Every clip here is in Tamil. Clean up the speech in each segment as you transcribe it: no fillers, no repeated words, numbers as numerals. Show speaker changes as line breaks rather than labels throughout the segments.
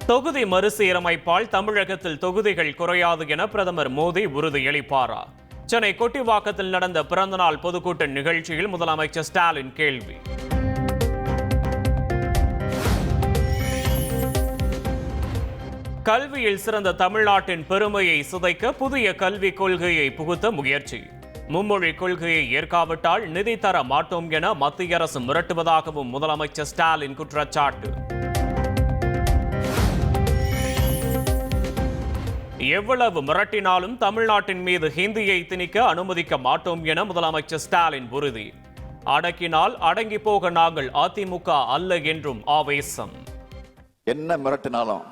தொகுதி மறுசீரமைப்பால் தமிழகத்தில் தொகுதிகள் குறையாது என பிரதமர் மோடி உறுதியளிப்பாரா? சென்னை கொட்டிவாக்கத்தில் நடந்த பிறந்தநாள் பொதுக்கூட்ட நிகழ்ச்சியில் முதலமைச்சர் ஸ்டாலின் கேள்வி. கல்வியில் சிறந்த தமிழ்நாட்டின் பெருமையை சிதைக்க புதிய கல்விக் கொள்கையை புகுத்த முயற்சி. மும்மொழி கொள்கையை ஏற்காவிட்டால் நிதி தர மாட்டோம் என மத்திய அரசு மிரட்டுவதாகவும் முதலமைச்சர் ஸ்டாலின் குற்றச்சாட்டு. எவ்வளவு மிரட்டினாலும் தமிழ்நாட்டின் மீது ஹிந்தியை திணிக்க அனுமதிக்க மாட்டோம் என முதலமைச்சர் ஸ்டாலின் உறுதி. அடக்கினால் அடங்கி போக நாங்கள் அதிமுக அல்ல என்றும் ஆவேசம்.
என்ன மிரட்டினாலும்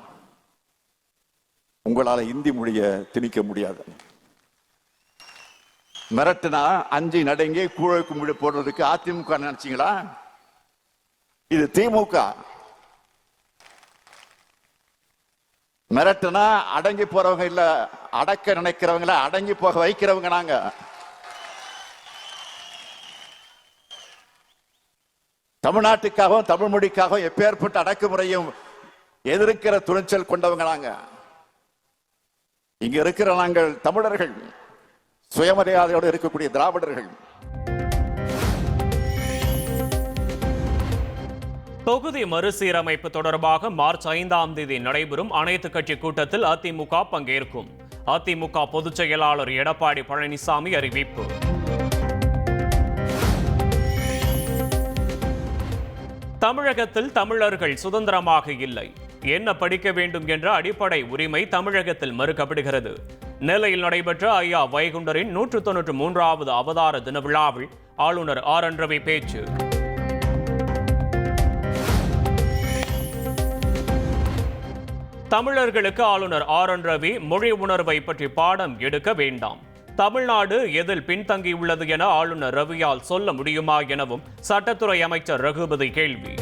உங்களால இந்தி மொழிய திணிக்க முடியாது. மிரட்டினா அஞ்சு நடுங்கி கூழக்கு மொழி போடுறதுக்கு அதிமுக நினைச்சீங்களா? இது திமுக. மிரட்டுனா அடங்கி போறவங்க இல்ல, அடக்க நினைக்கிறவங்கள அடங்கி போக வைக்கிறவங்க நாங்க. தமிழ்நாட்டுக்காகவும் தமிழ் மொழிக்காகவும் எப்பேற்பட்ட அடக்குமுறையும் எதிர்க்கிற துணிச்சல் கொண்டவங்க நாங்க. இங்க இருக்கிற நாங்கள் தமிழர்கள், சுயமரியாதையோடு இருக்கக்கூடிய திராவிடர்கள்.
தொகுதி மறுசீரமைப்பு தொடர்பாக மார்ச் 5ஆம் தேதி நடைபெறும் அனைத்து கட்சி கூட்டத்தில் அதிமுக பங்கேற்கும். அதிமுக பொதுச் செயலாளர் எடப்பாடி பழனிசாமி அறிவிப்பு. தமிழகத்தில் தமிழர்கள் சுதந்திரமாக இல்லை, என்ன படிக்க வேண்டும் என்ற அடிப்படை உரிமை தமிழகத்தில் மறுக்கப்படுகிறது. நெல்லையில் நடைபெற்ற ஐயா வைகுண்டரின் 193வது அவதார தின விழாவில் ஆளுநர் ஆர்.என். ரவி பேச்சு. தமிழர்களுக்கு ஆளுநர் ஆர்.என். ரவி மொழி உணர்வை பற்றி பாடம் எடுக்க வேண்டாம், தமிழ்நாடு எதில் பின்தங்கியுள்ளது என ஆளுநர் ரவியால் சொல்ல முடியுமா எனவும் சட்டத்துறை அமைச்சர் ரகுபதி கேள்வி.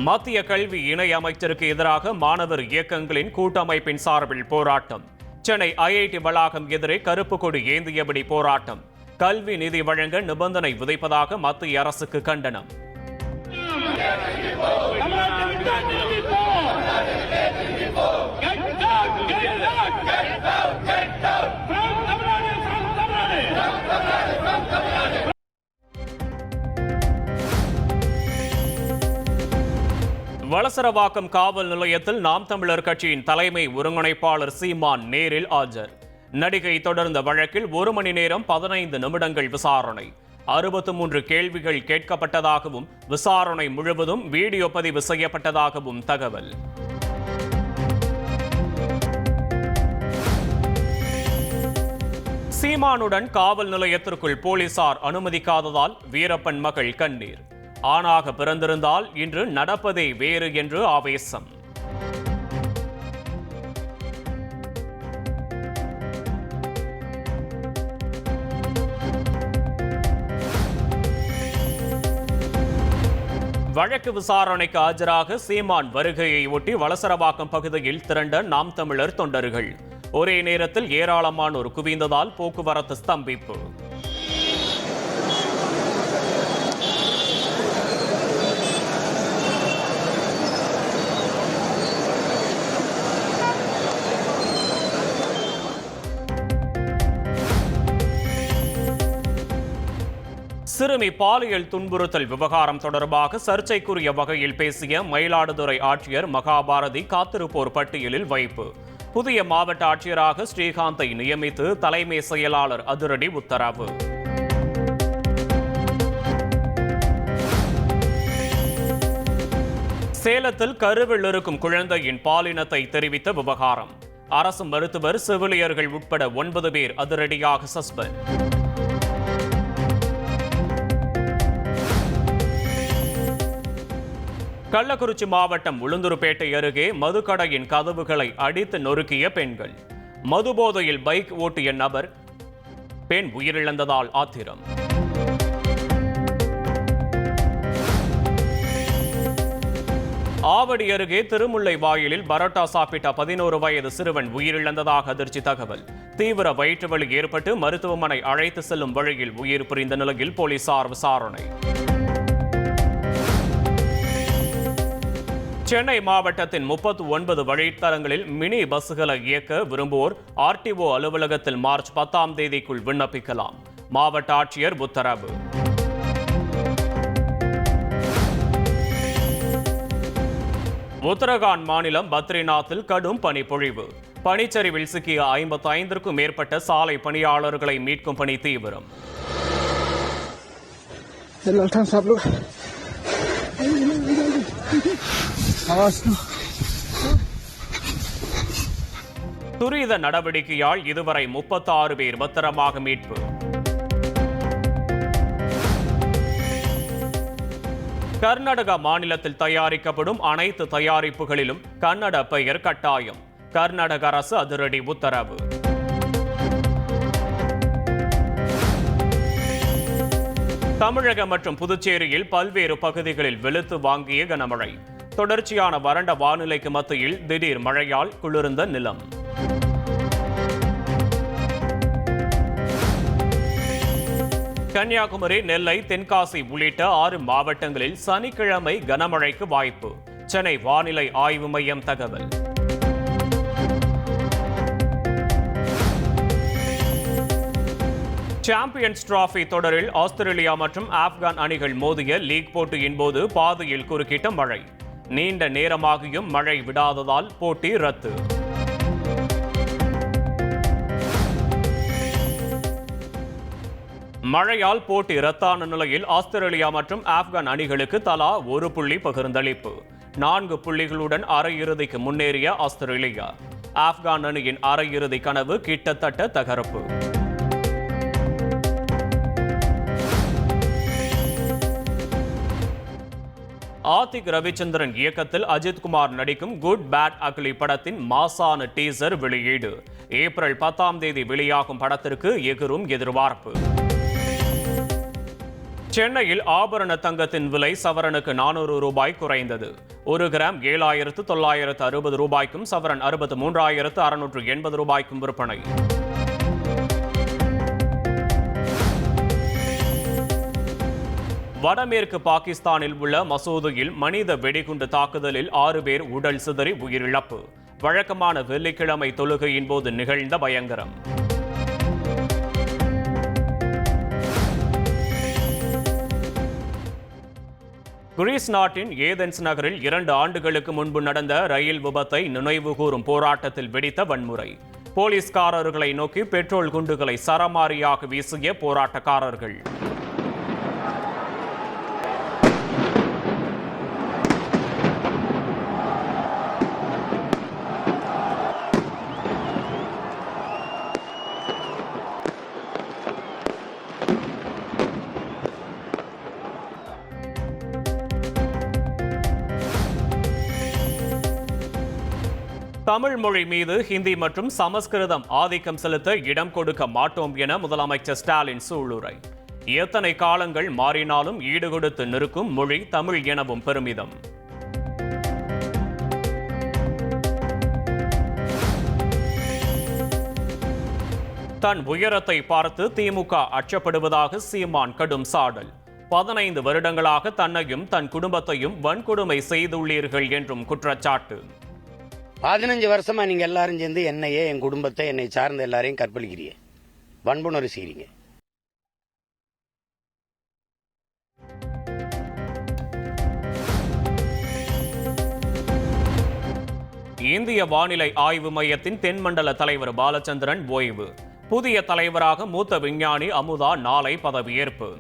மத்திய கல்வி இணை அமைச்சருக்கு எதிராக மாணவர் இயக்கங்களின் கூட்டமைப்பின் சார்பில் போராட்டம். சென்னை ஐஐடி வளாகம் எதிரே கருப்பு கொடி ஏந்தியபடி போராட்டம். கல்வி நிதி வழங்க நிபந்தனை விதிப்பதாக மத்திய அரசுக்கு கண்டனம். வளசரவாக்கம் காவல் நிலையத்தில் நாம் தமிழர் கட்சியின் தலைமை ஒருங்கிணைப்பாளர் சீமான் நேரில் ஆஜர். நடிகை தொடர்ந்த வழக்கில் 1 மணி நேரம் 15 நிமிடங்கள் விசாரணை. 63 கேள்விகள் கேட்கப்பட்டதாகவும் விசாரணை முழுவதும் வீடியோ பதிவு செய்யப்பட்டதாகவும் தகவல். சீமானுடன் காவல் நிலையத்திற்குள் போலீசார் அனுமதிக்காததால் வீரப்பன் மகள் கண்ணீர். ஆணாக பிறந்திருந்தால் இன்று நடப்பதே வேறு என்று ஆவேசம். வழக்கு விசாரணைக்கு ஆஜராக சீமான் வருகையை ஒட்டி வளசரவாக்கம் பகுதியில் திரண்ட நாம் தமிழர் தொண்டர்கள். ஒரே நேரத்தில் ஏராளமானோர் குவிந்ததால் போக்குவரத்து ஸ்தம்பிப்பு. சிறுமி பாலியல் துன்புறுத்தல் விவகாரம் தொடர்பாக சர்ச்சைக்குரிய வகையில் பேசிய மயிலாடுதுறை ஆட்சியர் மகாபாரதி காத்திருப்போர் பட்டியலில் வைப்பு. புதிய மாவட்ட ஆட்சியராக ஸ்ரீகாந்தை நியமித்து தலைமை செயலாளர் அதிரடி உத்தரவு. சேலத்தில் கருவில் இருக்கும் குழந்தையின் பாலினத்தை தெரிவித்த விவகாரம். அரசு மருத்துவர், செவிலியர்கள் உட்பட 9 பேர் அதிரடியாக சஸ்பெண்ட். கள்ளக்குறிச்சி மாவட்டம் உளுந்தூர்பேட்டை அருகே மதுக்கடையின் கதவுகளை அடித்து நொறுக்கிய பெண்கள். மதுபோதையில் பைக் ஓட்டிய நபர், பெண் உயிரிழந்ததால் ஆத்திரம். ஆவடி அருகே திருமுல்லை வாயிலில் பரோட்டா சாப்பிட்ட 11 வயது சிறுவன் உயிரிழந்ததாக அதிர்ச்சி தகவல். தீவிர வயிற்று வலி ஏற்பட்டு மருத்துவமனை அழைத்து செல்லும் வழியில் உயிர் பிரிந்த நிலையில் போலீசார் விசாரணை. சென்னை மாவட்டத்தின் 39 வழித்தடங்களில் மினி பஸ்களை இயக்க விரும்புவோர் ஆர்டிஓ அலுவலகத்தில் மார்ச் 10ஆம் தேதிக்குள் விண்ணப்பிக்கலாம். மாவட்ட ஆட்சியர் உத்தரவு. உத்தரகாண்ட் மாநிலம் பத்ரிநாத்தில் கடும் பனிப்பொழிவு. பனிச்சரிவில் சிக்கிய 55க்கும் மேற்பட்ட சாலை பணியாளர்களை மீட்கும் பணி தீவிரம். துரித நடவடிக்கையால் இதுவரை 36 பேர் பத்திரமாக மீட்பு. கர்நாடக மாநிலத்தில் தயாரிக்கப்படும் அனைத்து தயாரிப்புகளிலும் கன்னட பெயர் கட்டாயம். கர்நாடக அரசு அதிரடி உத்தரவு. தமிழகம் மற்றும் புதுச்சேரியில் பல்வேறு பகுதிகளில் வெளுத்து வாங்கிய கனமழை. தொடர்ச்சியான வறண்ட வானிலைக்கு மத்தியில் திடீர் மழையால் குளிர்ந்த நிலம். கன்னியாகுமரி, நெல்லை, தென்காசி உள்ளிட்ட 6 மாவட்டங்களில் சனிக்கிழமை கனமழைக்கு வாய்ப்பு. சென்னை வானிலை ஆய்வு மையம் தகவல். சாம்பியன்ஸ் டிராபி தொடரில் ஆஸ்திரேலியா மற்றும் ஆப்கான் அணிகள் மோதிய லீக் போட்டியின் போது பாதையில் குறுக்கிட்ட மழை. நீண்ட நேரமாகியும் மழை விடாததால் போட்டி ரத்து. மழையால் போட்டி ரத்தான நிலையில் ஆஸ்திரேலியா மற்றும் ஆப்கான் அணிகளுக்கு தலா 1 புள்ளி பகிர்ந்தளிப்பு. 4 புள்ளிகளுடன் அரையிறுதிக்கு முன்னேறிய ஆஸ்திரேலியா. ஆப்கான் அணியின் அரையிறுதி கனவு கிட்டத்தட்ட தகர்ப்பு. ஆதிக் ரவிச்சந்திரன் இயக்கத்தில் அஜித்குமார் நடிக்கும் குட் பேட் அக்லி படத்தின் மாசான டீசர் வெளியீடு. ஏப்ரல் 10ஆம் தேதி வெளியாகும் படத்திற்கு எகிரும் எதிர்பார்ப்பு. சென்னையில் ஆபரண தங்கத்தின் விலை சவரனுக்கு 400 ரூபாய் குறைந்தது. 1 கிராம் 7,960 ரூபாய்க்கும் சவரன் 63,680 ரூபாய்க்கும் விற்பனை. வடமேற்கு பாகிஸ்தானில் உள்ள மசூதியில் மனித வெடிகுண்டு தாக்குதலில் 6 பேர் உடல் சிதறி உயிரிழப்பு. வழக்கமான வெள்ளிக்கிழமை தொழுகையின் போது நிகழ்ந்த பயங்கரம். கிரீஸ் நாட்டின் ஏதென்ஸ் நகரில் 2 ஆண்டுகளுக்கு முன்பு நடந்த ரயில் விபத்தை நினைவுகூரும் போராட்டத்தில் வெடித்த வன்முறை. போலீஸ்காரர்களை நோக்கி பெட்ரோல் குண்டுகளை சரமாரியாக வீசிய போராட்டக்காரர்கள். தமிழ் மொழி மீது ஹிந்தி மற்றும் சமஸ்கிருதம் ஆதிக்கம் செலுத்த இடம் கொடுக்க மாட்டோம் என முதலமைச்சர் ஸ்டாலின் சூளுரை. எத்தனை காலங்கள் மாறினாலும் ஈடுகொடுத்து நிற்கும் மொழி தமிழ் எனவும் பெருமிதம். தன் உயரத்தை பார்த்து திமுக அச்சப்படுவதாக சீமான் கடும் சாடல். 15 வருடங்களாக தன்னையும் தன் குடும்பத்தையும் வன்கொடுமை செய்துள்ளீர்கள் என்றும் குற்றச்சாட்டு.
15 வருஷமா நீங்க எல்லாரும் சேர்ந்து என்னையே, என் குடும்பத்தை, என்னை சார்ந்த எல்லாரையும் கற்பழிக்கிறீங்க, வன்புணர்வு செய்றீங்க.
இந்திய வானிலை ஆய்வு மையத்தின் தென்மண்டல தலைவர் பாலச்சந்திரன் ஓய்வு. புதிய தலைவராக மூத்த விஞ்ஞானி அமுதா நாளை பதவியேற்பு.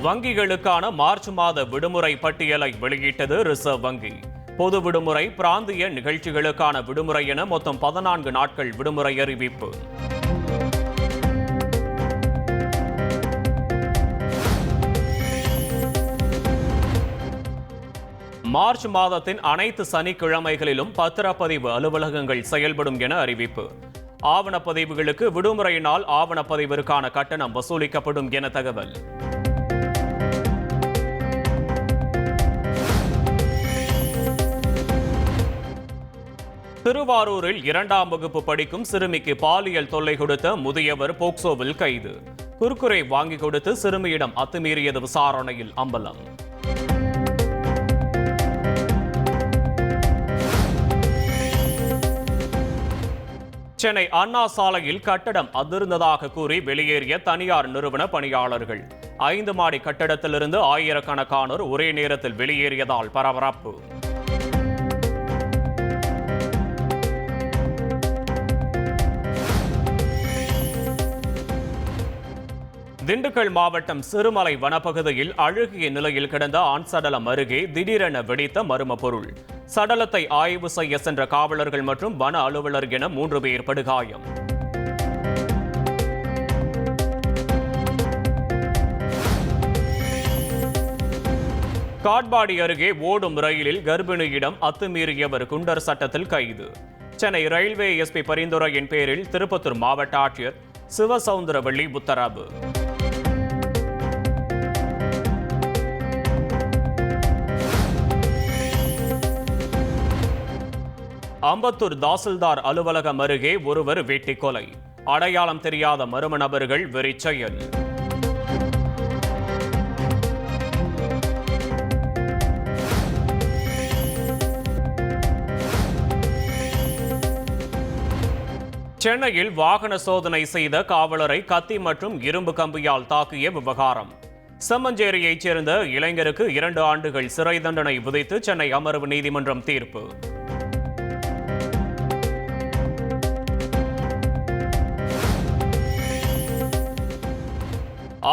வங்கிகளுக்கான மார்ச் மாத விடுமுறை பட்டியலை வெளியிட்டது ரிசர்வ் வங்கி. பொது விடுமுறை, பிராந்திய நிகழ்ச்சிகளுக்கான விடுமுறை என மொத்தம் 14 நாட்கள் விடுமுறை அறிவிப்பு. மார்ச் மாதத்தின் அனைத்து சனிக்கிழமைகளிலும் பத்திரப்பதிவு அலுவலகங்கள் செயல்படும் என அறிவிப்பு. ஆவணப்பதிவுகளுக்கு விடுமுறையினால் ஆவணப்பதிவிற்கான கட்டணம் வசூலிக்கப்படும் என தகவல். திருவாரூரில் 2ஆம் வகுப்பு படிக்கும் சிறுமிக்கு பாலியல் தொல்லை கொடுத்த முதியவர் போக்சோவில் கைது. குர்குரே வாங்கி கொடுத்து சிறுமியிடம் அத்துமீறியது விசாரணையில் அம்பலம். சென்னை அண்ணா சாலையில் கட்டடம் அதிர்ந்ததாக கூறி வெளியேறிய தனியார் நிறுவன பணியாளர்கள். 5 மாடி கட்டடத்திலிருந்து ஆயிரக்கணக்கானோர் ஒரே நேரத்தில் வெளியேறியதால் பரபரப்பு. திண்டுக்கல் மாவட்டம் சிறுமலை வனப்பகுதியில் அழுகிய நிலையில் கிடந்த ஆண் சடலம் அருகே திடீரென வெடித்த மர்ம பொருள். சடலத்தை ஆய்வு செய்ய சென்ற காவலர்கள் மற்றும் வன அலுவலர் என 3 பேர் படுகாயம். காட்பாடி அருகே ஓடும் ரயிலில் கர்ப்பிணியிடம் அத்துமீறியவர் குண்டர் சட்டத்தில் கைது. சென்னை ரயில்வே எஸ்பி பரிந்துரையின் பேரில் திருப்பத்தூர் மாவட்ட ஆட்சியர் சிவசவுந்தரவள்ளி உத்தரவு. அம்பத்தூர் தாசில்தார் அலுவலகம் அருகே ஒருவர் வெட்டி கொலை. அடையாளம் தெரியாத மர்ம நபர்கள் வெறிச்செயல். சென்னையில் வாகன சோதனை செய்த காவலரை கத்தி மற்றும் இரும்பு கம்பியால் தாக்கிய விவகாரம். செம்மஞ்சேரியைச் சேர்ந்த இளைஞருக்கு 2 ஆண்டுகள் சிறை தண்டனை விதித்து சென்னை அமர்வு நீதிமன்றம் தீர்ப்பு.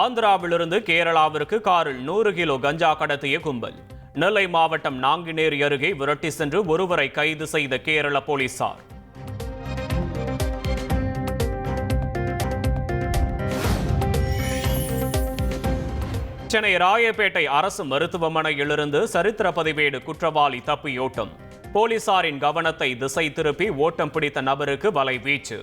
ஆந்திராவிலிருந்து கேரளாவிற்கு காரில் 100 கிலோ கஞ்சா கடத்திய கும்பல். நெல்லை மாவட்டம் நாங்குநேரி அருகே விரட்டி சென்று ஒருவரை கைது செய்த கேரள போலீசார். சென்னை ராயப்பேட்டை அரசு மருத்துவமனையிலிருந்து சரித்திர பதிவேடு குற்றவாளி தப்பியோட்டம். போலீசாரின் கவனத்தை திசை திருப்பி ஓட்டம் பிடித்த நபருக்கு வலைவீச்சு.